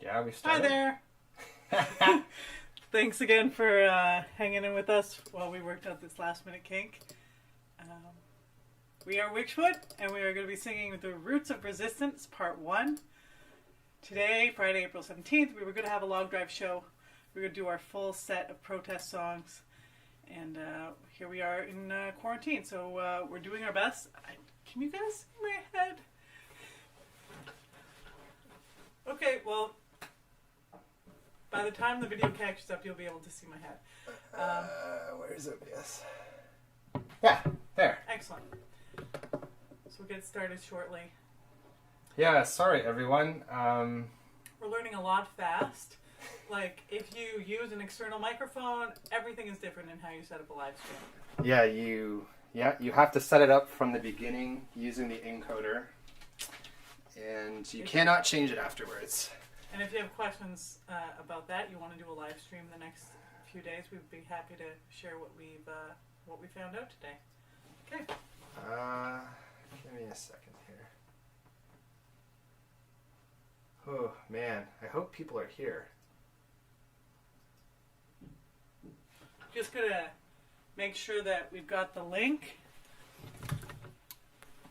Yeah, we Hi started. there. Thanks again for hanging in with us while we worked out this last minute kink. We are Wychwood, and we are going to be singing The Roots of Resistance, Part 1. Today, Friday, April 17th, we were going to have a long drive show. We were going to do our full set of protest songs. And here we are in quarantine, so we're doing our best. Can you guys see my head? Okay, well, by the time the video catches up, you'll be able to see my head. Where's OBS? Yeah, there. Excellent. So we'll get started shortly. Yeah, sorry everyone. We're learning a lot fast. Like, if you use an external microphone, everything is different in how you set up a live stream. Yeah, you have to set it up from the beginning using the encoder, and you cannot change it afterwards. And if you have questions about that, you want to do a live stream the next few days, we'd be happy to share what we found out today. Okay. Give me a second here. Oh man, I hope people are here. Just gonna make sure that we've got the link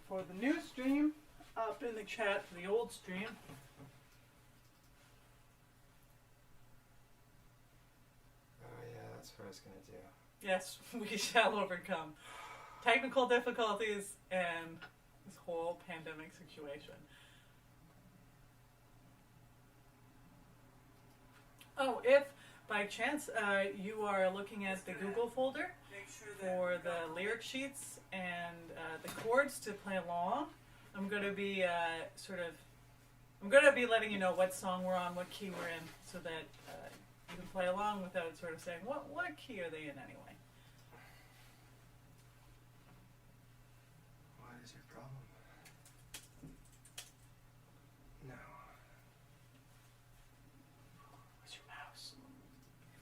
for the new stream up in the chat for the old stream. Oh yeah, that's what I was gonna do. Yes, we shall overcome technical difficulties and this whole pandemic situation. Oh, if by chance you are looking at the Google folder for the lyric sheets and the chords to play along, I'm going to be letting you know what song we're on, what key we're in, so that you can play along without sort of saying, what key are they in anyway? What is your problem? No. Where's your mouse?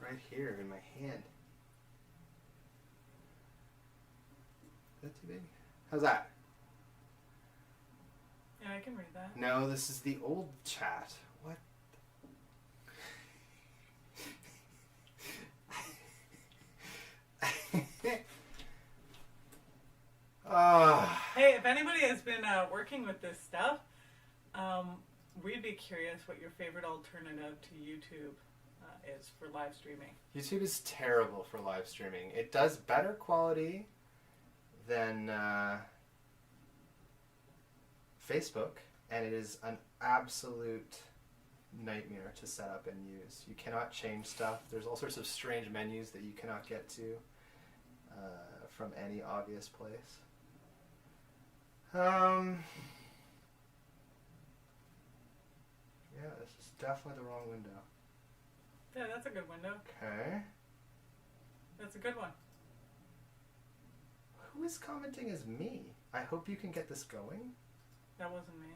Right here in my hand. Is that too big? How's that? Yeah, I can read that. No, this is the old chat. What? Hey, if anybody has been working with this stuff, we'd be curious what your favorite alternative to YouTube is for live streaming. YouTube is terrible for live streaming. It does better quality than Facebook, and it is an absolute nightmare to set up and use. You cannot change stuff. There's all sorts of strange menus that you cannot get to from any obvious place. Yeah, this is definitely the wrong window. Yeah, that's a good window. Okay. That's a good one. Who is commenting as me? I hope you can get this going. That wasn't me.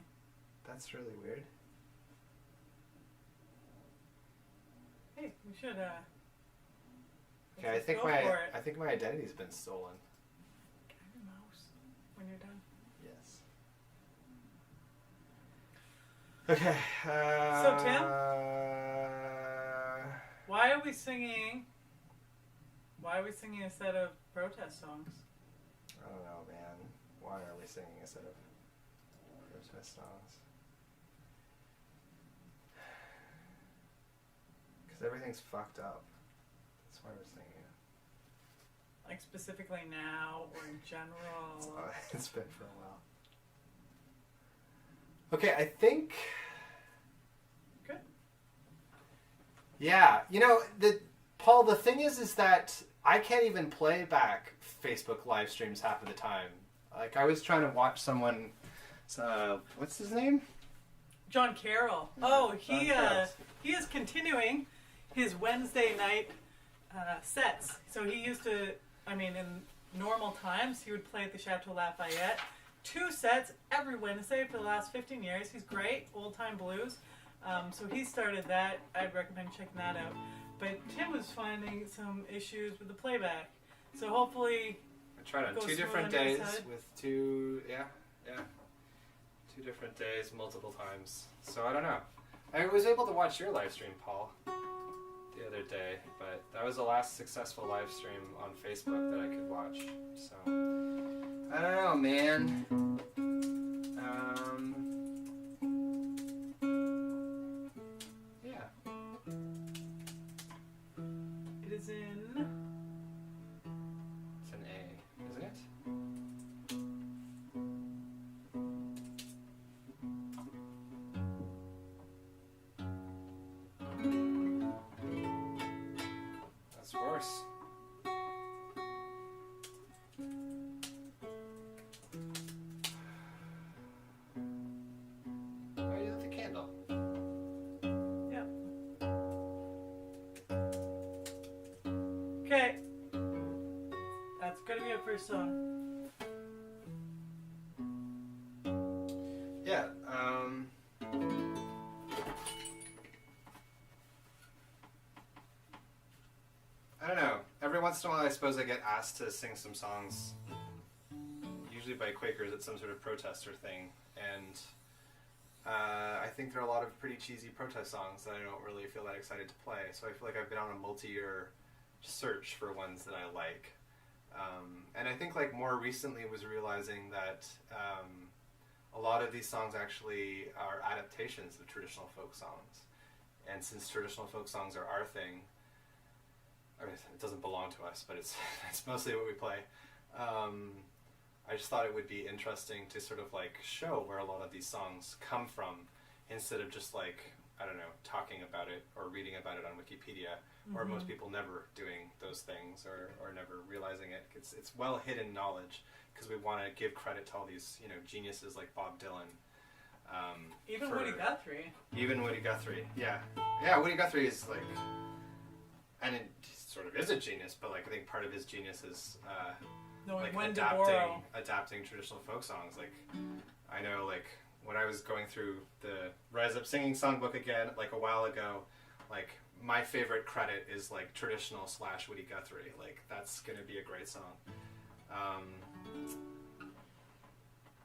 That's really weird. Hey, we should Okay, I think my identity's been stolen. Can I have your mouse when you're done? Yes. Okay. So Tim, why are we singing a set of protest songs? I don't know, man. Why are we singing a set of protest songs? Because everything's fucked up. That's why we're singing it. Like specifically now or in general? It's been for a while. Okay, I think... Good. Yeah, you know, Paul, the thing is that I can't even play back Facebook live streams half of the time. Like, I was trying to watch someone, what's his name? John Carroll. Oh, he is continuing his Wednesday night sets. So he used to, in normal times, he would play at the Chateau Lafayette. 2 sets every Wednesday for the last 15 years. He's great, old-time blues. So he started that. I'd recommend checking that out. But Tim was finding some issues with the playback. So hopefully... I tried on 2 different days with 2 different days, multiple times. So I don't know. I was able to watch your live stream, Paul, the other day, but that was the last successful live stream on Facebook that I could watch. So I don't know, man. Yeah. It is in. It's an A, isn't it? That's worse. Oh, you lit the candle. Yeah. Okay. That's gonna be our first song. Yeah, I don't know. Every once in a while, I suppose I get asked to sing some songs, usually by Quakers at some sort of protester thing, and I think there are a lot of pretty cheesy protest songs that I don't really feel that excited to play, so I feel like I've been on a multi-year search for ones that I like. And I think like more recently was realizing that a lot of these songs actually are adaptations of traditional folk songs. And since traditional folk songs are our thing, I mean, it doesn't belong to us, but it's mostly what we play. I just thought it would be interesting to sort of like show where a lot of these songs come from, instead of just like, I don't know, talking about it or reading about it on Wikipedia, or most people never doing those things or never realizing it. It's well hidden knowledge, because we want to give credit to all these, you know, geniuses like Bob Dylan. Even Woody Guthrie. Even Woody Guthrie, yeah. Yeah, Woody Guthrie is like, and it sort of is a genius, but like I think part of his genius is Knowing like when to borrow. adapting traditional folk songs. Like I know, like when I was going through the Rise Up Singing songbook again, like a while ago, like my favorite credit is like traditional / Woody Guthrie. Like that's gonna be a great song.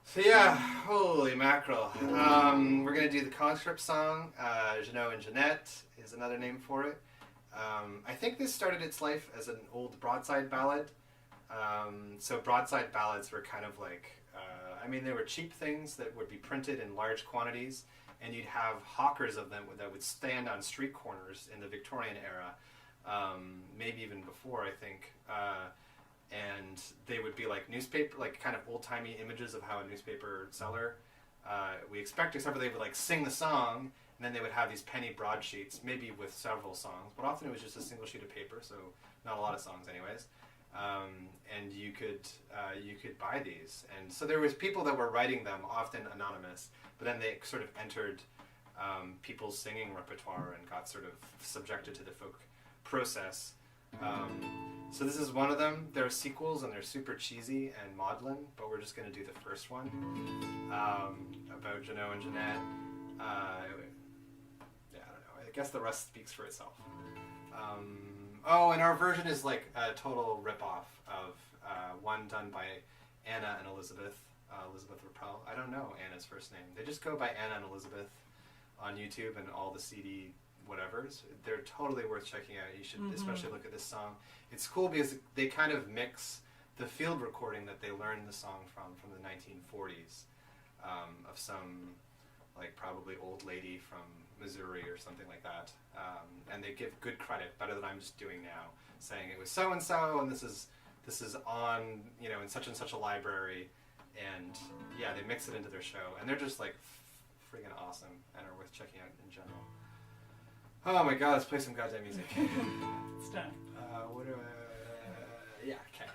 So yeah, holy mackerel. We're gonna do the conscript song. Jeannot and Jeanette is another name for it. I think this started its life as an old broadside ballad. So broadside ballads were kind of like, I mean, they were cheap things that would be printed in large quantities, and you'd have hawkers of them that would stand on street corners in the Victorian era, maybe even before, I think. And they would be like newspaper, like kind of old-timey images of how a newspaper seller we expect, except for they would like sing the song, and then they would have these penny broadsheets, maybe with several songs, but often it was just a single sheet of paper, so not a lot of songs anyways. And you could buy these, and so there was people that were writing them, often anonymous, but then they sort of entered people's singing repertoire and got sort of subjected to the folk process. So this is one of them. There are sequels, and they're super cheesy and maudlin, but we're just going to do the first one about Jeannot and Jeanette. Yeah, I don't know. I guess the rest speaks for itself. Oh, and our version is like a total rip-off of one done by Anna and Elizabeth Rappel. I don't know Anna's first name. They just go by Anna and Elizabeth on YouTube and all the CD whatevers. They're totally worth checking out. You should especially look at this song. It's cool because they kind of mix the field recording that they learned the song from the 1940s of some like probably old lady from Missouri or something like that, and they give good credit, better than I'm just doing now, saying it was so and so, and this is on, you know, in such and such a library, and yeah, they mix it into their show, and they're just like freaking awesome and are worth checking out in general. Oh my god, let's play some goddamn music. It's done. What do I... yeah, okay.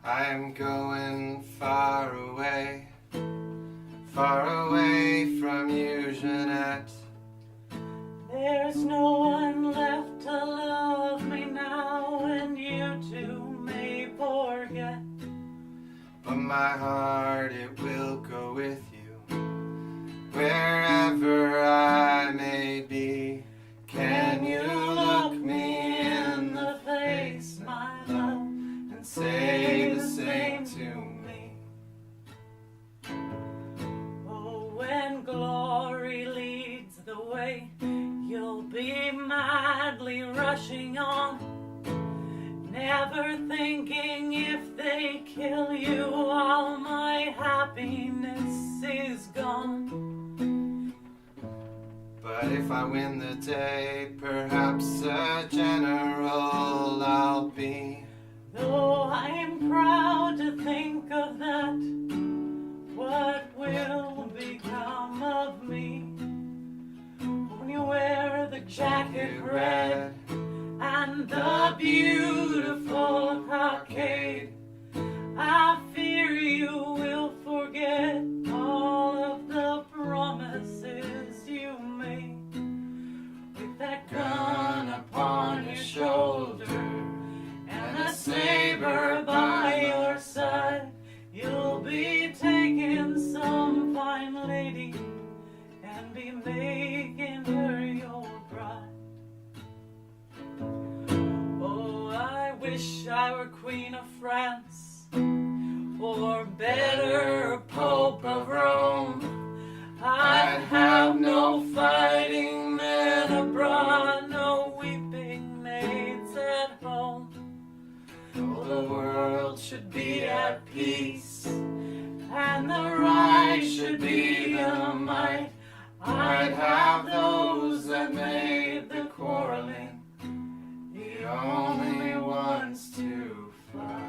I'm going far away from you, Jeanette. There's no one left to love me now, and you too may forget. But my heart, it will go with you, wherever I may be. Can you look me in the face, my love, and say the same to me? Oh, when glory leads the way, you'll be madly rushing on, never thinking if they kill you, all my happiness is gone. But if I win the day, perhaps a general I'll be. Though I'm proud to think of that, what will become of me? When you wear the jacket red and the beautiful cockade, I fear you will forget all of the promises you made. With that gun upon your shoulder and a saber by your side, you'll be taking some fine lady and be making her your bride. Oh, I wish I were Queen of France, or better, Pope of Rome. I'd have no fighting men abroad, no weeping maids at home. Oh, the world should be at peace, and the right should be the might. I'd have those that made the quarreling the only ones to fight.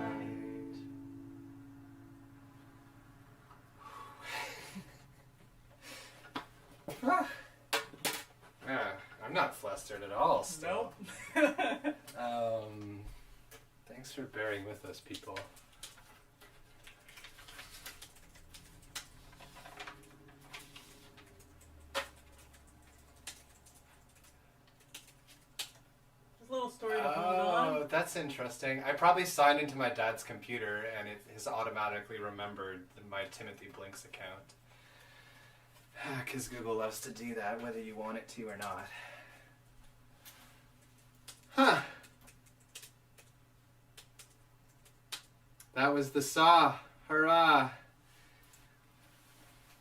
Yeah, I'm not flustered at all still. Nope. Thanks for bearing with us, people. There's a little story to hold on. Oh, that's interesting. I probably signed into my dad's computer and it has automatically remembered my Timothy Blinks account. Because Google loves to do that, whether you want it to or not. Huh. That was the saw. Hurrah.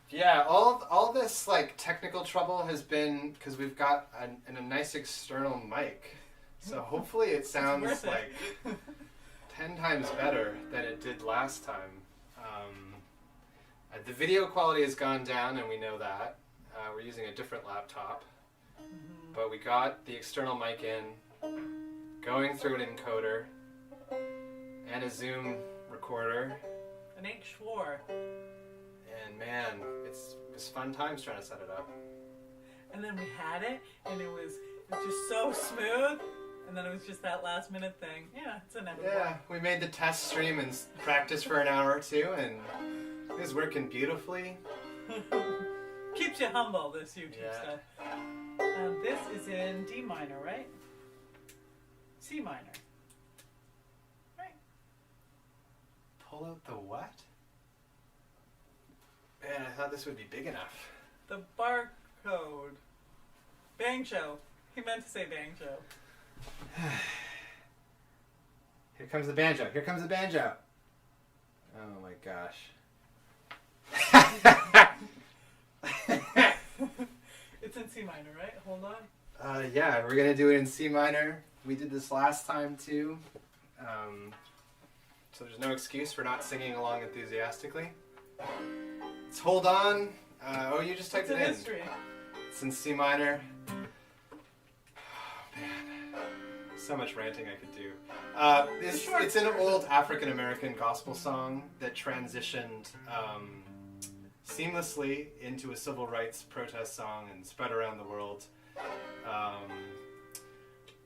Yeah, all this like technical trouble has been because we've got a nice external mic. So hopefully it sounds like 10 times better than it did last time. The video quality has gone down, and we know that. We're using a different laptop. But we got the external mic in, going through an encoder, and a Zoom recorder. An H4. And man, it was fun times trying to set it up. And then we had it, and it was just so smooth. And then it was just that last minute thing. Yeah, it's inevitable. Yeah, we made the test stream and practiced for an hour or two, and it was working beautifully. Keeps you humble, this YouTube Yeah. stuff. This is in D minor, right? C minor. Right. Pull out the what? Man, I thought this would be big enough. The barcode. Bang show. He meant to say bang show. Here comes the banjo. Here comes the banjo. Oh my gosh. It's in C minor, right? Hold on. Yeah, we're going to do it in C minor. We did this last time too. So there's no excuse for not singing along enthusiastically. Let's hold on. You just typed It's it a in. history. It's in C minor. Oh, man. So much ranting I could do. It's an old African-American gospel song that transitioned seamlessly into a civil rights protest song and spread around the world,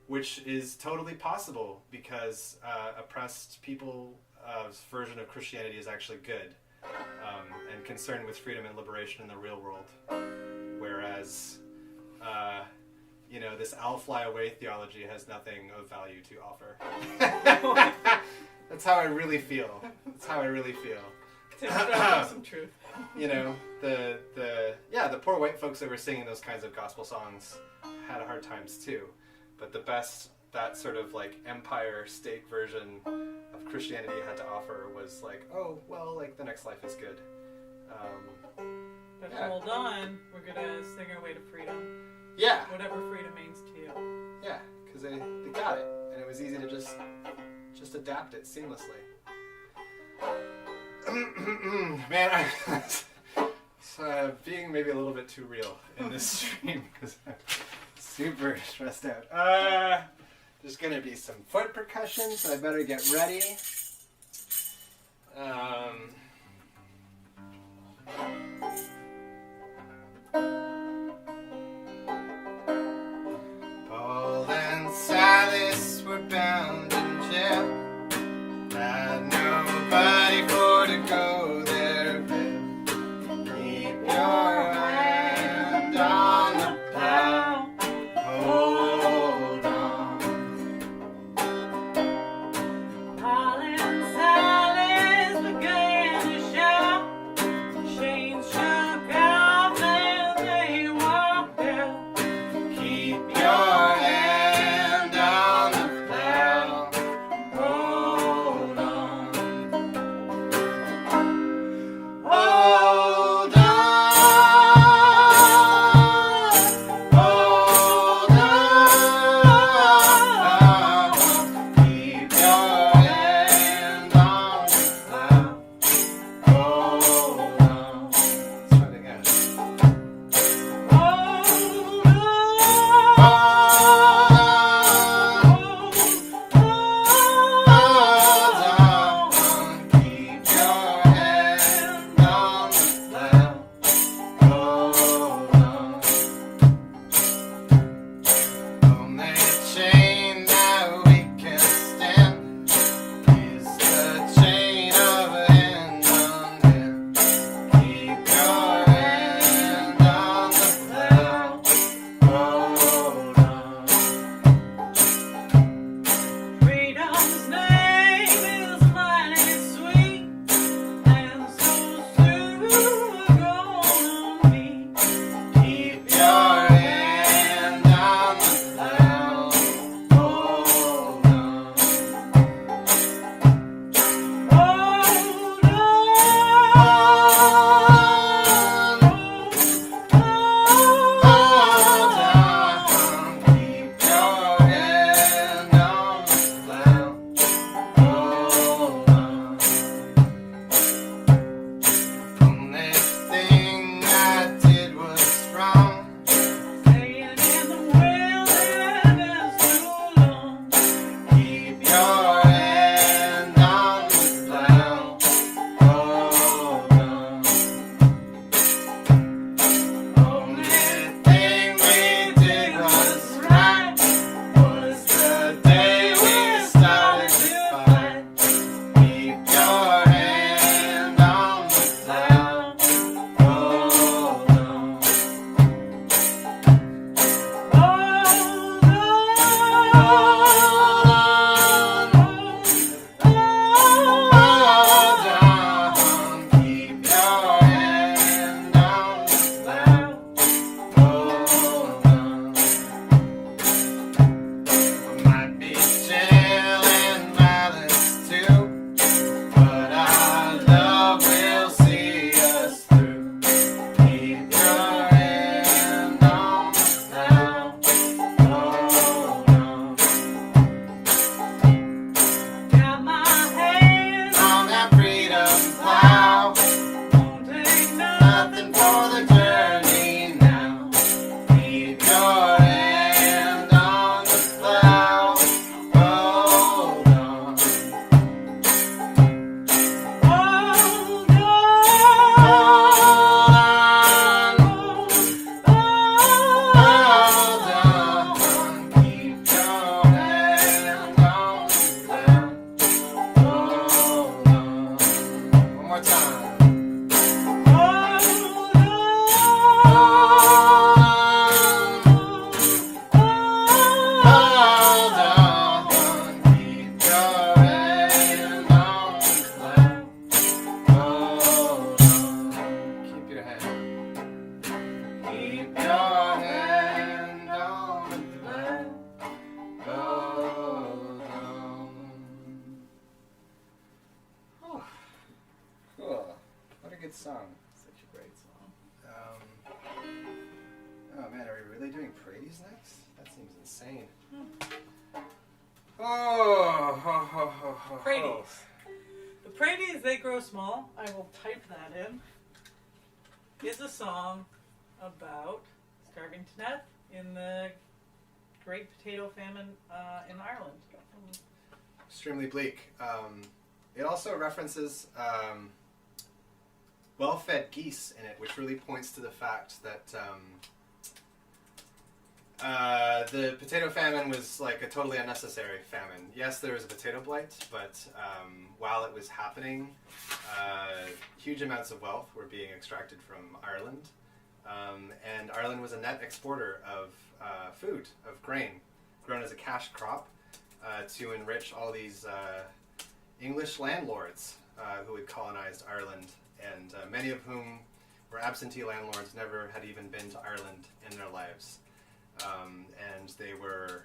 which is totally possible because oppressed people version of Christianity is actually good, and concerned with freedom and liberation in the real world, whereas this "I'll fly away" theology has nothing of value to offer. That's how I really feel. That's how I really feel. To extract some truth. The poor white folks that were singing those kinds of gospel songs had hard times too, but the best that sort of like empire state version of Christianity had to offer was like, oh well, like the next life is good. But hold on, we're gonna sing our way to freedom. Yeah. Whatever freedom means to you. Yeah, because they got it, and it was easy to just adapt it seamlessly. Man, I'm being maybe a little bit too real in this stream because I'm super stressed out. There's gonna be some foot percussion, so I better get ready. Paul and Silas were bound in jail. Had nobody for to go there with. Keep your hand on the plow. Hold on. Paul and good song. Such a great song. Oh man, are we really doing Paredes next? That seems insane. Paredes. The Paredes, They Grow Small, I will type that in, is a song about starving to death in the Great Potato Famine in Ireland. Extremely bleak. It also references well-fed geese in it, which really points to the fact that the potato famine was like a totally unnecessary famine. Yes, there was a potato blight, but while it was happening, huge amounts of wealth were being extracted from Ireland. And Ireland was a net exporter of food, of grain, grown as a cash crop to enrich all these English landlords who had colonized Ireland, and many of whom were absentee landlords, never had even been to Ireland in their lives. And they were,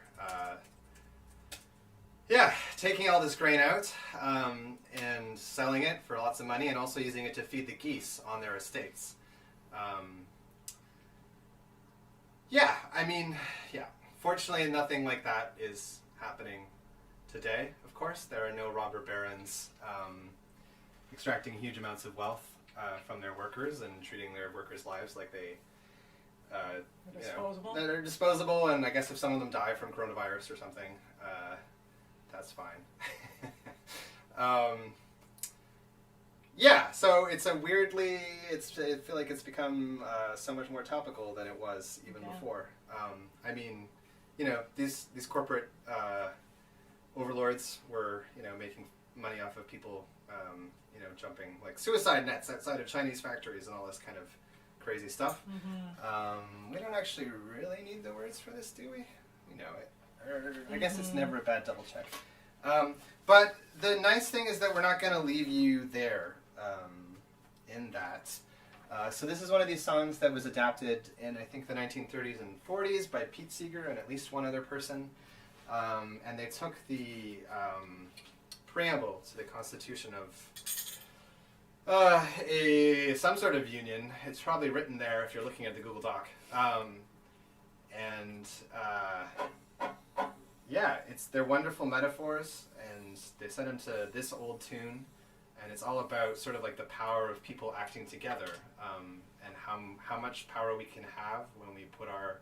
taking all this grain out and selling it for lots of money, and also using it to feed the geese on their estates. Fortunately, nothing like that is happening today, of course. There are no robber barons extracting huge amounts of wealth from their workers and treating their workers' lives like they Disposable? that are disposable, and I guess if some of them die from coronavirus or something, that's fine. So it's a weirdly, I feel like it's become so much more topical than it was even before. These corporate overlords were, making money off of people, jumping like suicide nets outside of Chinese factories and all this kind of crazy stuff. We don't actually really need the words for this, do we? We know it. Or, I guess it's never a bad double check. But the nice thing is that we're not going to leave you there in that. So this is one of these songs that was adapted in, I think, the 1930s and 40s by Pete Seeger and at least one other person. And they took the preamble to the Constitution of some sort of union. It's probably written there if you're looking at the Google Doc. They're wonderful metaphors, and they set them to this old tune, and it's all about sort of like the power of people acting together, and how much power we can have when we put our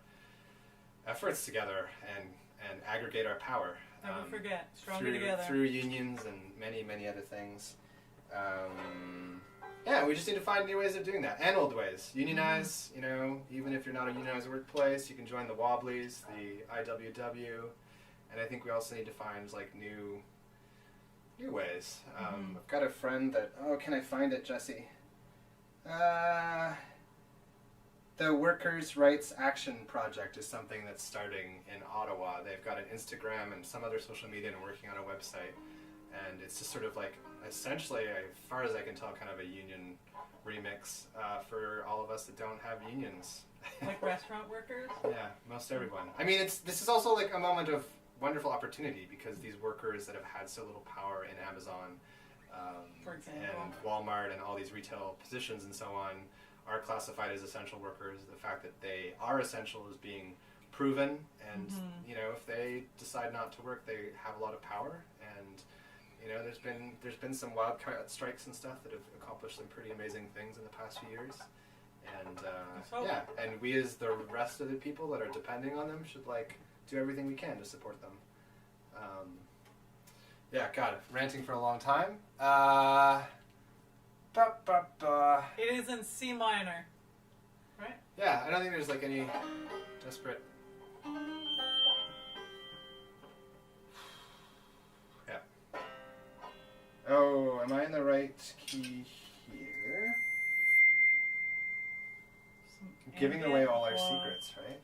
efforts together and aggregate our power. Never forget, stronger together. Through unions and many, many other things. We just need to find new ways of doing that, and old ways. Unionize, even if you're not a unionized workplace, you can join the Wobblies, the IWW, and I think we also need to find like new ways. I've got a friend that, can I find it, Jesse? The Workers' Rights Action Project is something that's starting in Ottawa. They've got an Instagram and some other social media and working on a website. And it's just sort of like, essentially, as far as I can tell, kind of a union remix for all of us that don't have unions. Like restaurant workers? Yeah, most everyone. I mean, this is also like a moment of wonderful opportunity, because these workers that have had so little power in Amazon for example, and Walmart and all these retail positions and so on are classified as essential workers. The fact that they are essential is being proven, and if they decide not to work, they have a lot of power. And there's been some wildcat strikes and stuff that have accomplished some pretty amazing things in the past few years. And and we as the rest of the people that are depending on them should do everything we can to support them. Ranting for a long time. it is in C minor, right? Yeah, I don't think there's any desperate. Yeah. Oh, am I in the right key here? I'm giving away all our secrets, right?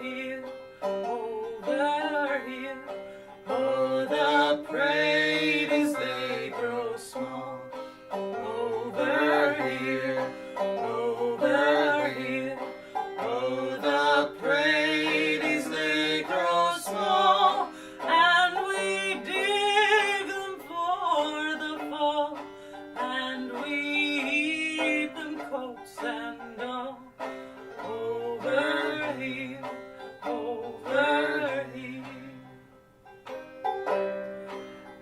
here, over here. Oh, the praties, they grow small. Over here, over here. Oh, the praties, they grow small. And we dig them for the fall. And we eat them coats and all. Over here, over here.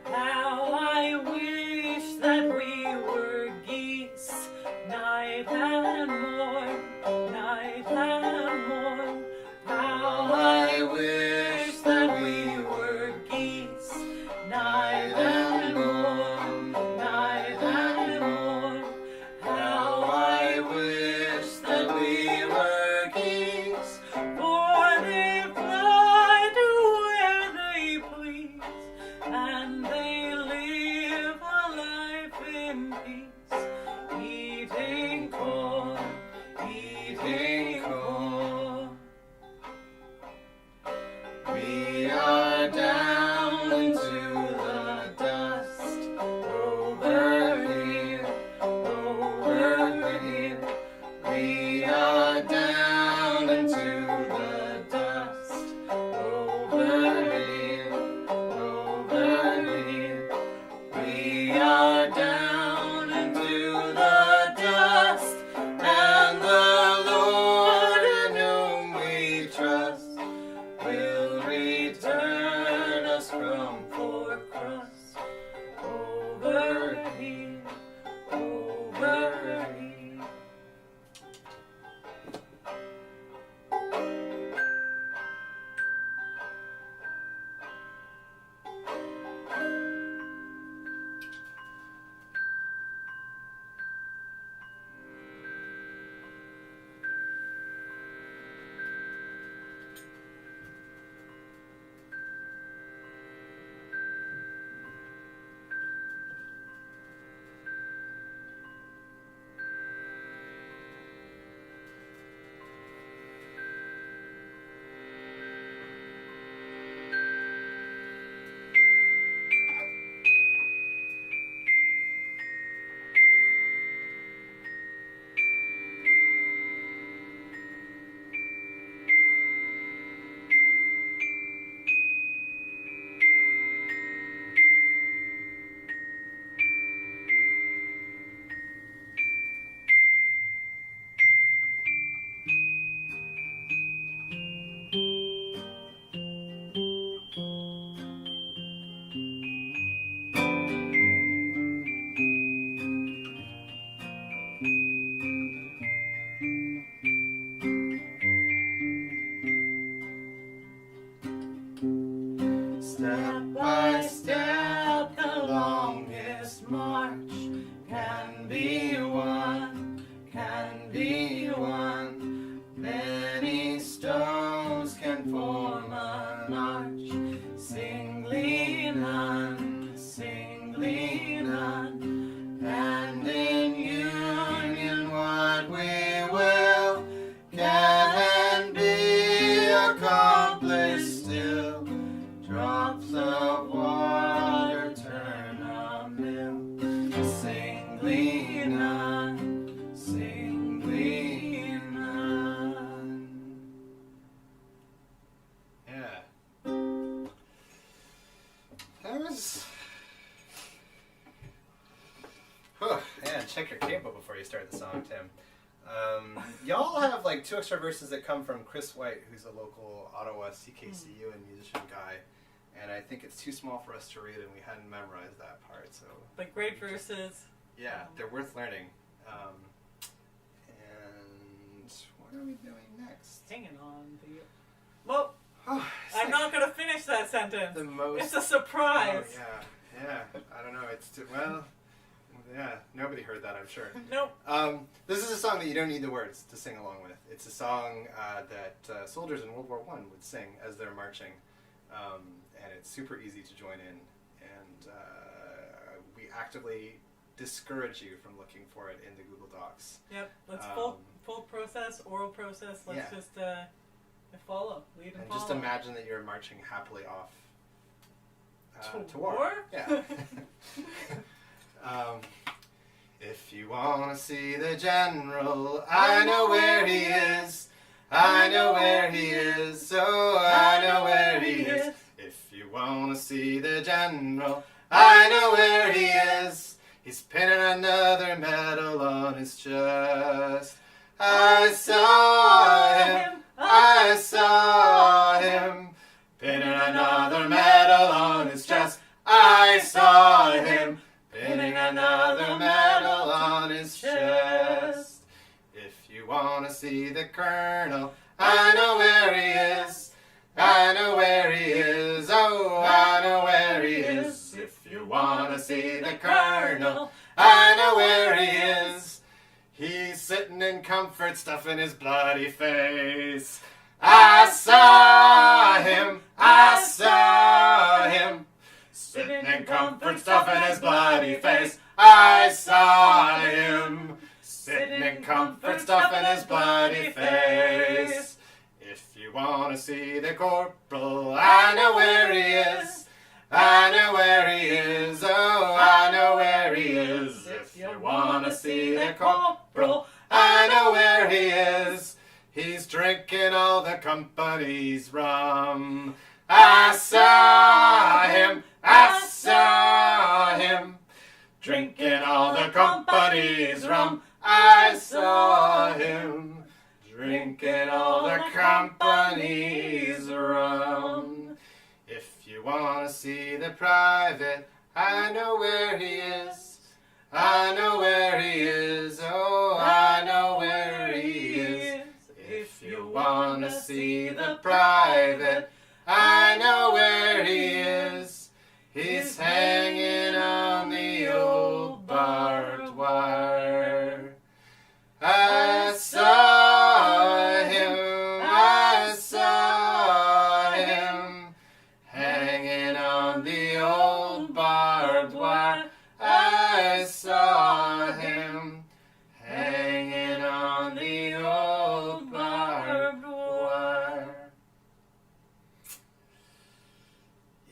How I wish that we were geese, night and morn, night and morn. How I wish that we were geese, night and morn, night and morn. How I wish that we were geese, for they fly to where they please, and they live a life in peace, eating corn, eating corn. We are down into the dust, over here, over here. We are down into the dust, over here, over here. We are down into the dust, and the Lord in whom we trust will return us from poor crust. Over here, over here. Step by step, the longest march can be won, can be won. Many stones can form an arch, singly none, singly none. And in union what we will can be accomplished still. Drops of water turn a mill, singly none, singly none. Yeah. That was... Yeah, check your capo before you start the song, Tim. Y'all have like 2 extra verses that come from Chris White, who's a local Ottawa CKCU and musician guy. And I think it's too small for us to read, and we hadn't memorized that part. So, But great verses. yeah, they're worth learning. And what are we doing next? Hanging on to you. Well, Oh, I'm not going to finish that sentence. the most. It's a surprise. Oh, yeah. I don't know. It's too, well. Yeah, nobody heard that, I'm sure. Nope. This is a song that you don't need the words to sing along with. It's a song that soldiers in World War I would sing as they're marching. And it's super easy to join in. And we actively discourage you from looking for it in the Google Docs. Yep. Let's full process, oral process. Let's Yeah. just follow, lead and follow. just imagine that you're marching happily off to war? war. Yeah. If you want to see the general, I know where he is. I know where he is. Oh, I know where he is. If you want to see the general, I know where he is. He's pinning another medal on his chest. I saw him. I saw him. Pinning another medal on his chest. I saw him. Pinning another medal on his chest. If you want to see the colonel, I know where he is. I know where he is. Oh, I know where he is. If you want to see the colonel, I know where he is. He's sitting in comfort, stuffing his bloody face. I saw him. I saw him. Sitting in comfort, stuffing his bloody face. I saw him. Sitting in comfort, stuffing his bloody face. If you want to see the corporal, I know where he is. I know where he is. Oh, I know where he is. If you want to see the corporal, I know where he is. He's drinking all the company's rum. I saw him. I saw him. Drinking all the company's rum. I saw him. Drinking all the company's rum. If you want to see the private, I know where he is. I know where he is. Oh, I know where he is. If you want to see the private, I know where he is. He's hanging on the old barbed wire. I saw him. I saw him. Hanging on the old barbed wire. I saw him. Hanging on the old barbed wire.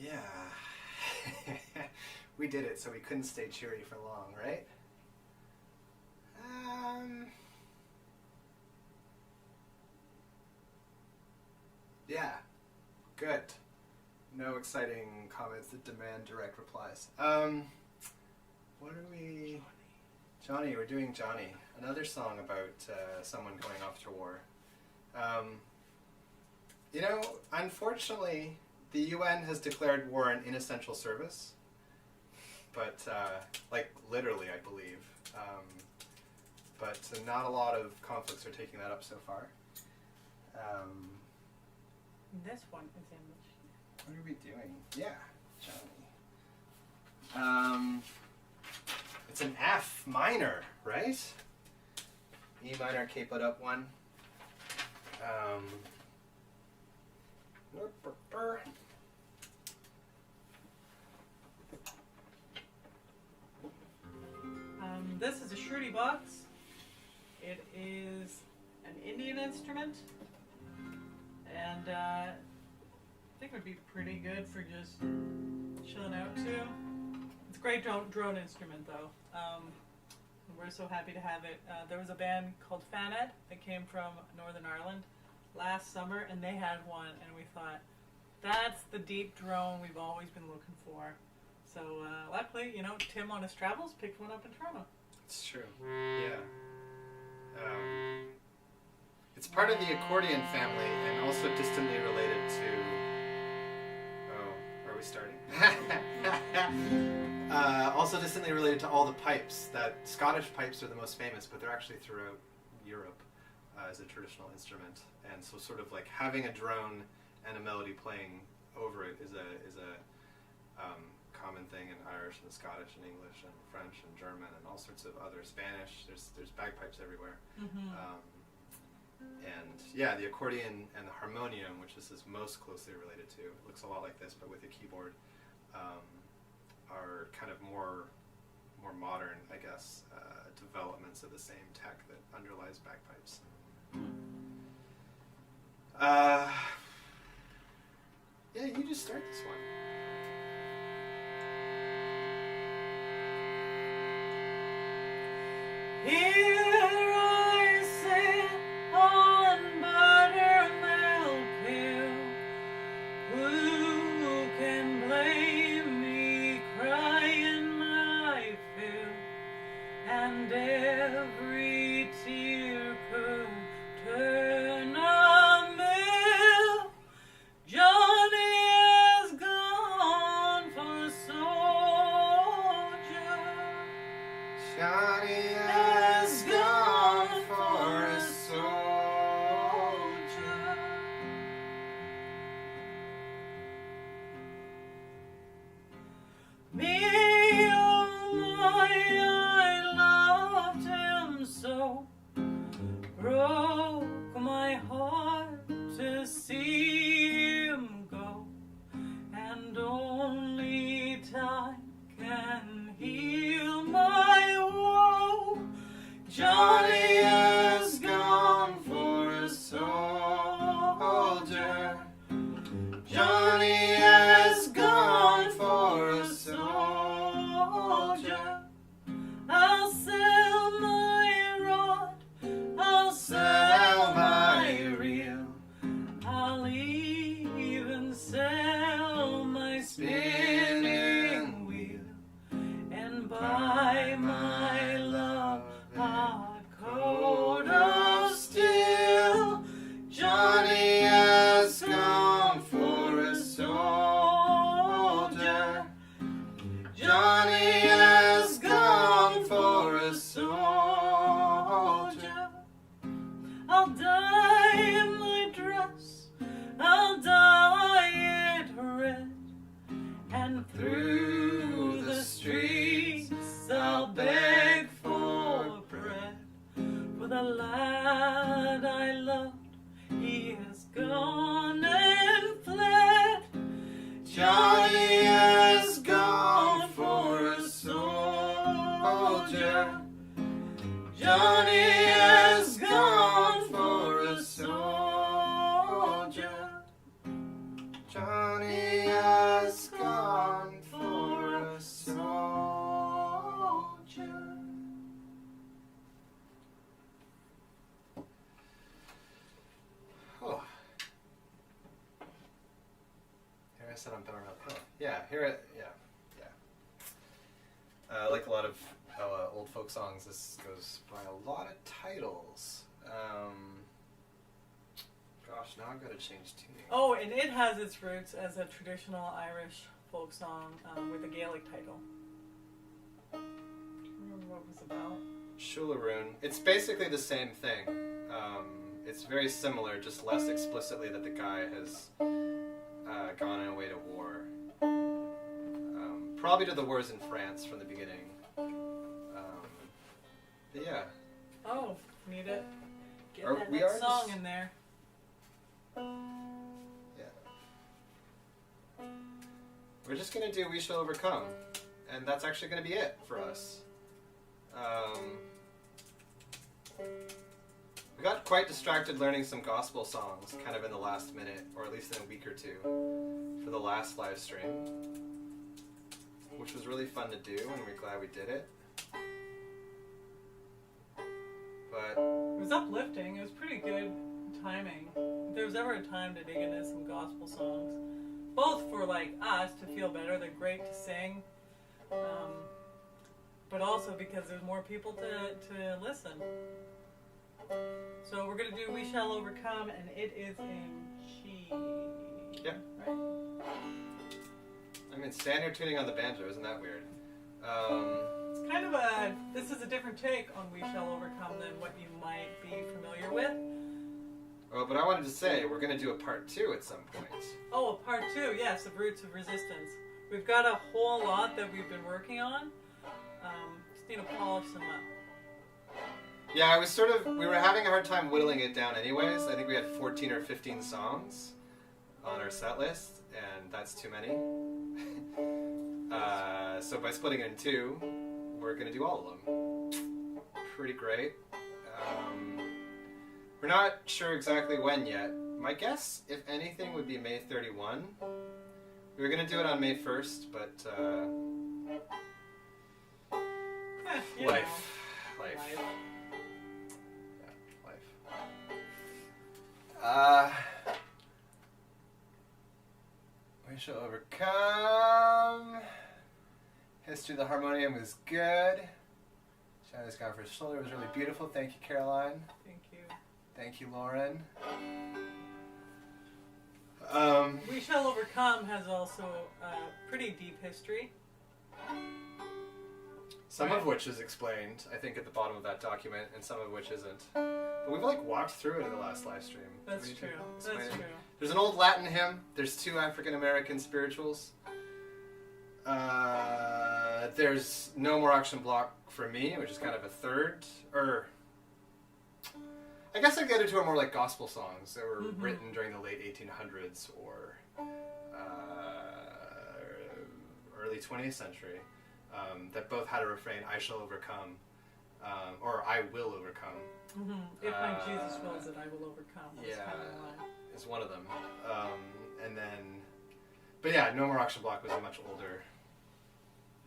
Yeah. We did it, so we couldn't stay cheery for long, right? Yeah. Good. No exciting comments that demand direct replies. What are we... Johnny, we're doing Johnny. Another song about someone going off to war. You know, unfortunately, the UN has declared war an inessential service. But, like, literally, I believe. But not a lot of conflicts are taking that up so far. This one is in What are we doing? Yeah, Johnny. It's an F minor, right? E minor, capoed up one. This is a shruti box. It is an Indian instrument, and I think it would be pretty good for just chilling out too. It's a great drone instrument though. We're so happy to have it. There was a band called Faned that came from Northern Ireland last summer, and they had one, and we thought, that's the deep drone we've always been looking for. So luckily, you know, Tim on his travels picked one up in Toronto. It's true. Yeah. It's part of the accordion family and also distantly related to... Oh, are we starting? Also distantly related to all the pipes. That Scottish pipes are the most famous, but they're actually throughout Europe as a traditional instrument. And so sort of like having a drone and a melody playing over it is a common thing in Irish and Scottish and English and French and German and all sorts of other Spanish. There's bagpipes everywhere. Mm-hmm. And yeah, the accordion and the harmonium, which this is most closely related to, it looks a lot like this but with a keyboard, are kind of more modern, I guess, developments of the same tech that underlies bagpipes. Yeah, you just start this one. Here I sit on buttermilk hill. Who can blame me crying my fill? And every tear could turn a mill. Johnny has gone for a soldier. Johnny has gone for a soldier. Me, oh my, I loved him so. Broke my heart to see him go. And only time can heal my woe. Johnny has gone for a soldier. Johnny has gone for a soldier. I'll sell my rod, I'll sell my reel, I'll even sell my spinning wheel, and buy my love a coat of steel. Johnny has gone for a soldier. Johnny has gone for a soldier. I'll dye my dress, I'll dye it red, and through the streets I'll beg for bread. For the lad I loved, he has gone and fled. Johnny has gone for a soldier. Johnny has gone for a soldier. Johnny has gone for a soldier. Oh. Here I said on Buttermilk Hill. Yeah, like a lot of old folk songs, this goes by a lot of titles. Gosh, now I've got to change tuning. Oh, and it has its roots as a traditional Irish folk song with a Gaelic title. Remember what it was about? Shularoon. It's basically the same thing. It's very similar, just less explicitly that the guy has gone away to war. Probably to the wars in France from the beginning. But yeah. Oh, need it. Get Are- that we next are song just- in there. Yeah. We're just gonna do We Shall Overcome. And that's actually gonna be it for us. We got quite distracted learning some gospel songs kind of in the last minute, or at least in a week or two, for the last live stream, which was really fun to do, and we're glad we did it. But It was uplifting. It was pretty good timing. If there was ever a time to dig into some gospel songs, both for like us to feel better, they're great to sing, but also because there's more people to listen. So we're going to do We Shall Overcome, and it is in G. yeah, Right? I mean, standard tuning on the banjo, isn't that weird? It's kind of this is a different take on We Shall Overcome than what you might be familiar with. Oh, but I wanted to say, we're going to do a part 2 at some point. Oh, part 2, yes, of Roots of Resistance. We've got a whole lot that we've been working on. Just need to polish them up. Yeah, we were having a hard time whittling it down anyways. I think we had 14 or 15 songs on our set list, and that's too many. So by splitting it in 2, we're going to do all of them. Pretty great. We're not sure exactly when yet. My guess, if anything, would be May 31. We were going to do it on May 1st, but You life. know. Life. Life. Yeah, life. We shall overcome. History of the harmonium was good. Shannon's gone for his shoulder. It was really beautiful. Thank you, Caroline. Thank you. Thank you, Lauren. We Shall Overcome has also a pretty deep history. Some of which is explained, I think, at the bottom of that document, and some of which isn't. But we've like walked through it in the last live stream. That's true. Explain That's it? true. There's an old Latin hymn. There's 2 African American spirituals. There's No More Auction Block for Me, which is kind of a third. Or I guess I'd get into are more like gospel songs that were written during the late 1800s or early 20th century. That both had a refrain, I shall overcome, or I will overcome. If my Jesus wills it, I will overcome. That's Yeah, kind of the line. is one of them. And then, but yeah, No More Auction Block was a much older.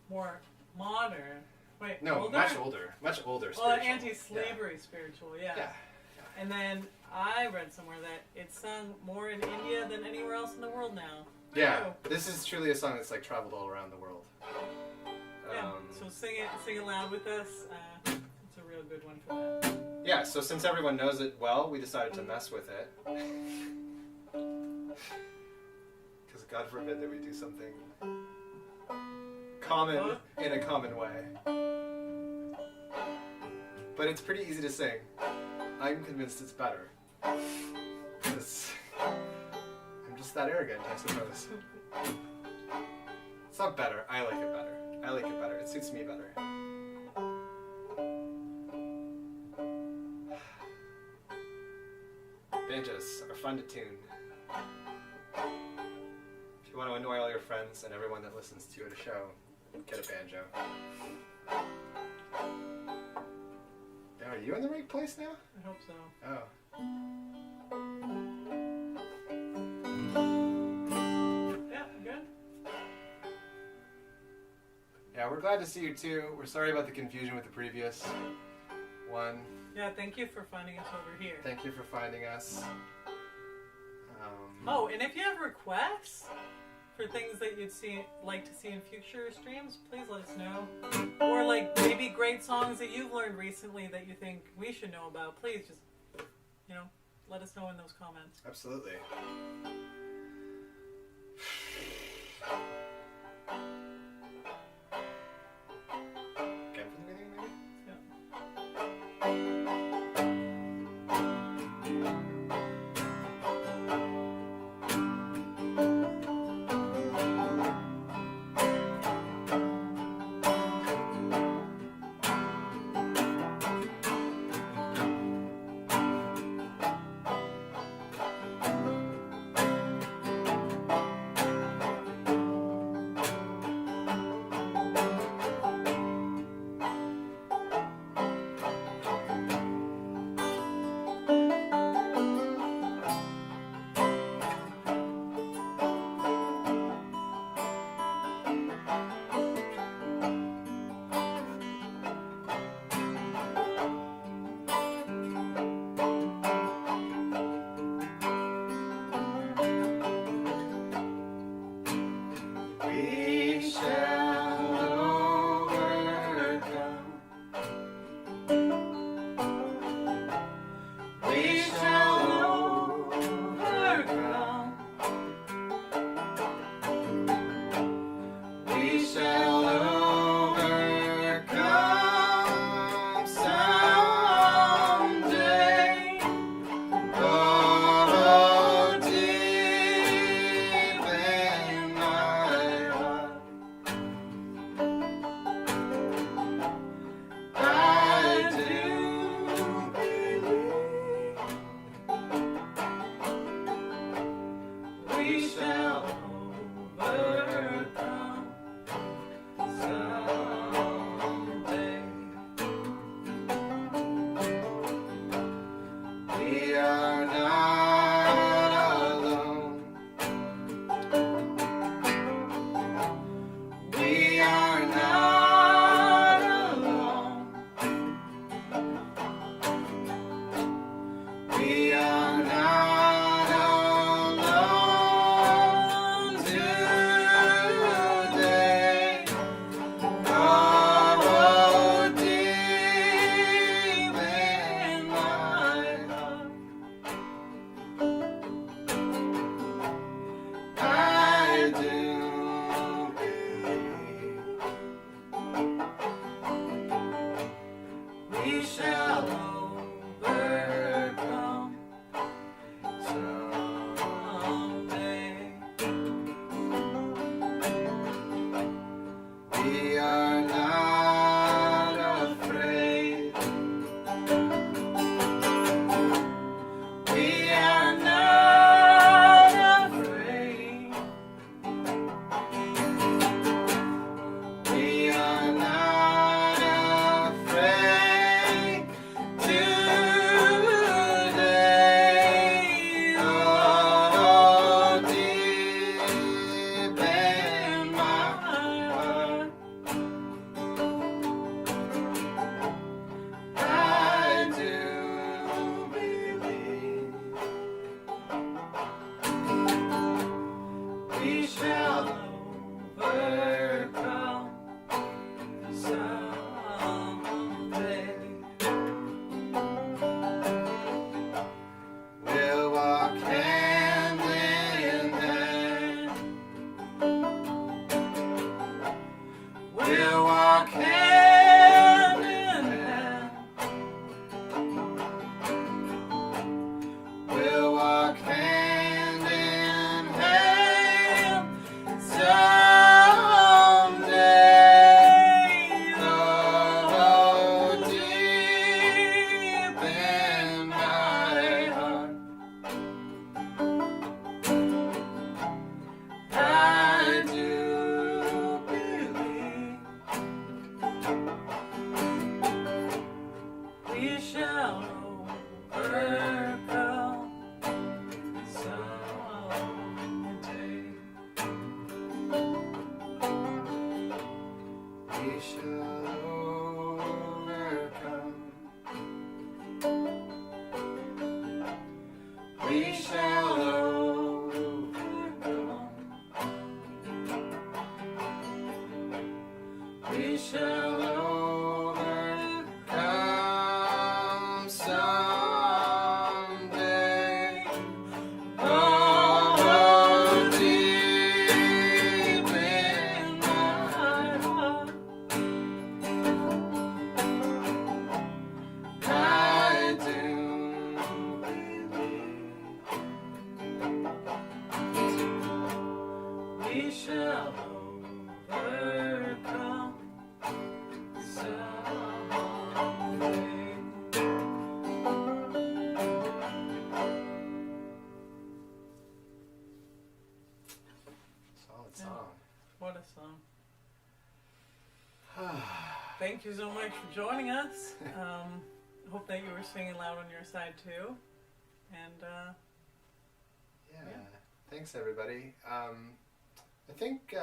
More modern. Wait, No, older? much older. Much older Well, spiritual. anti-slavery spiritual, yeah. Yeah. And then I read somewhere that it's sung more in India than anywhere else in the world now. Yeah, True. this is truly a song that's like traveled all around the world. Yeah. So sing it loud with us. It's a real good one for that. Yeah, so since everyone knows it well, we decided to mess with it. Because God forbid that we do something common in a common way. But it's pretty easy to sing. I'm convinced it's better. 'Cause I'm just that arrogant, I suppose. It's not better. I like it better. I like it better. It suits me better. Banjos are fun to tune. If you want to annoy all your friends and everyone that listens to you at a show, get a banjo. Now, are you in the right place now? I hope so. Oh. Yeah, good. Yeah, we're glad to see you too. We're sorry about the confusion with the previous one. Yeah, thank you for finding us over here. Thank you for finding us. Oh, and if you have requests for things that you'd like to see in future streams, please let us know. Or like maybe great songs that you've learned recently that you think we should know about. Please just, let us know in those comments. Absolutely. Again from the beginning, maybe? We shall overcome. We shall overcome. We shall overcome someday. Oh, deep in my heart, I do believe we shall overcome someday. We are not we shall overcome someday. We'll walk hand in hand. We'll walk hand in hand. We'll walk hand in hand someday. Oh, deep in my heart, I do believe we shall overcome someday. We shall overcome. We shall overcome. We shall overcome someday. Oh, deep in my heart, I do believe we shall overcome someday. Solid song. What a song. Thank you so much for joining us. Hope that you were singing loud on your side too. And Yeah. Thanks, everybody. I think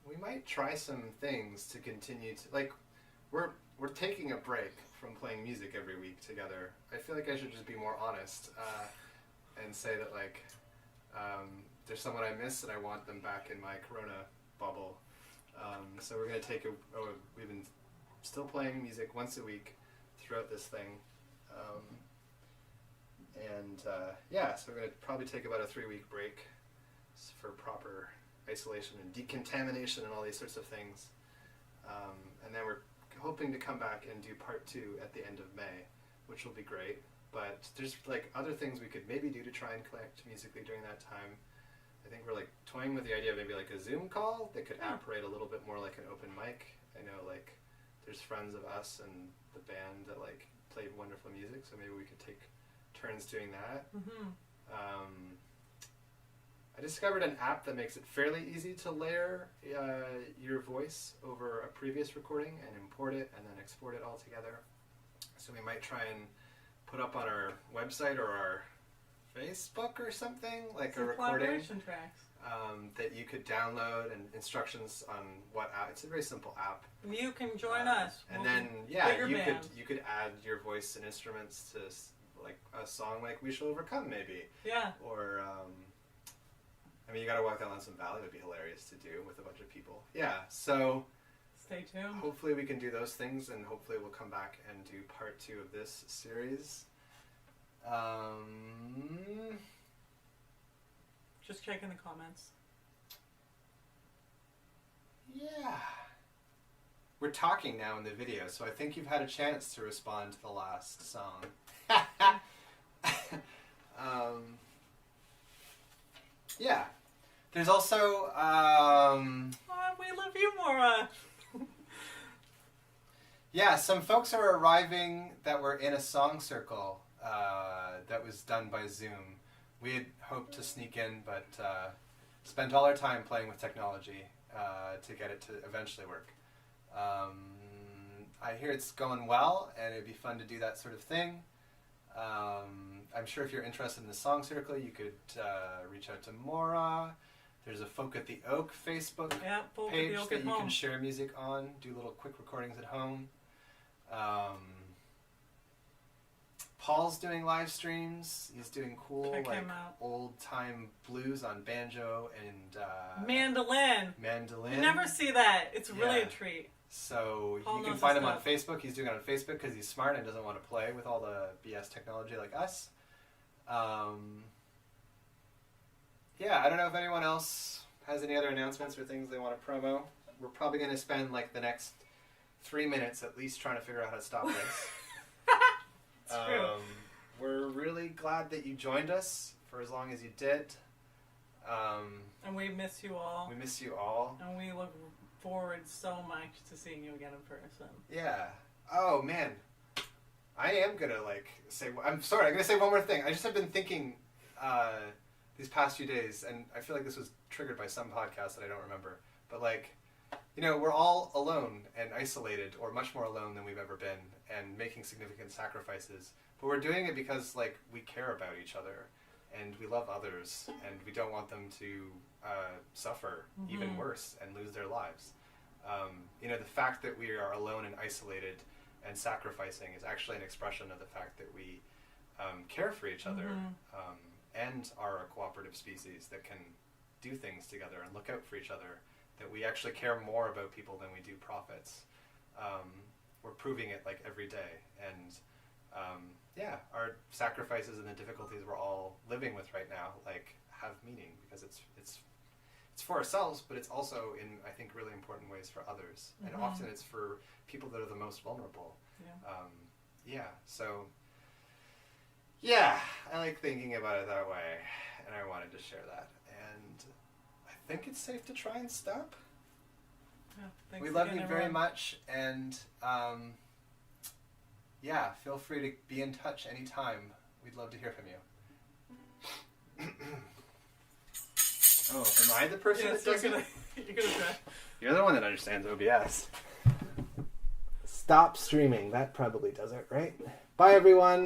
we might try some things to continue to, like, we're taking a break from playing music every week together. I feel like I should just be more honest and say that, like, there's someone I miss and I want them back in my Corona bubble. So we're going to take we've been still playing music once a week throughout this thing. So we're going to probably take about a 3-week break for proper isolation and decontamination and all these sorts of things. And then we're hoping to come back and do part 2 at the end of May, which will be great. But there's like other things we could maybe do to try and connect musically during that time. I think we're like toying with the idea of maybe like a Zoom call that could operate a little bit more like an open mic. I know like there's friends of us and the band that like play wonderful music, so maybe we could take turns doing that. mm-hmm. I discovered an app that makes it fairly easy to layer your voice over a previous recording and import it and then export it all together. So we might try and put up on our website or our Facebook or something, like Some a recording collaboration tracks. that you could download and instructions on what app. It's a very simple app. And you can join us. And We'll then be yeah, bigger band. you could add your voice and instruments to like a song like "We Shall Overcome" maybe. Yeah. Or I mean, You Gotta Walk Down Lonesome Valley would be hilarious to do with a bunch of people. Yeah, so Stay tuned. hopefully we can do those things, and hopefully we'll come back and do part 2 of this series. Just checking the comments. Yeah. We're talking now in the video, so I think you've had a chance to respond to the last song. Yeah. There's also, Oh, we love you, Maura. yeah, some folks are arriving that were in a song circle that was done by Zoom. We had hoped to sneak in, but spent all our time playing with technology to get it to eventually work. I hear it's going well, and it'd be fun to do that sort of thing. I'm sure if you're interested in the song circle, you could reach out to Maura. There's a Folk at the Oak Facebook page that you can share music on, do little quick recordings at home. Paul's doing live streams. He's doing cool Check like him out. old time blues on banjo and Mandolin. mandolin. You never see that. It's really Yeah. a treat. So Paul you can knows find his him on stuff. Facebook. He's doing it on Facebook because he's smart and doesn't want to play with all the BS technology like us. Yeah, I don't know if anyone else has any other announcements or things they want to promo. We're probably going to spend like the next 3 minutes at least trying to figure out how to stop this. It's true. We're really glad that you joined us for as long as you did. And we miss you all. We miss you all. And we look forward so much to seeing you again in person. Yeah. Oh, man. I am going to, like, say... I'm sorry, I'm going to say one more thing. I just have been thinking these past few days, and I feel like this was triggered by some podcast that I don't remember. But, like, you know, we're all alone and isolated, or much more alone than we've ever been, and making significant sacrifices. But we're doing it because, like, we care about each other, and we love others, and we don't want them to suffer even worse and lose their lives. You know, the fact that we are alone and isolated and sacrificing is actually an expression of the fact that we care for each other and are a cooperative species that can do things together and look out for each other, that we actually care more about people than we do profits. We're proving it like every day, and yeah, our sacrifices and the difficulties we're all living with right now like have meaning because it's for ourselves, but it's also in, I think, really important ways for others, and often it's for people that are the most vulnerable. So yeah, I like thinking about it that way, and I wanted to share that, and I think it's safe to try and stop. Yeah, thanks We love again, you very everyone. much, and yeah, feel free to be in touch anytime. We'd love to hear from you. Oh, am I the person Yes, that does you're it? gonna try. You're the one that understands OBS. Stop streaming. That probably does it, right? Bye, everyone.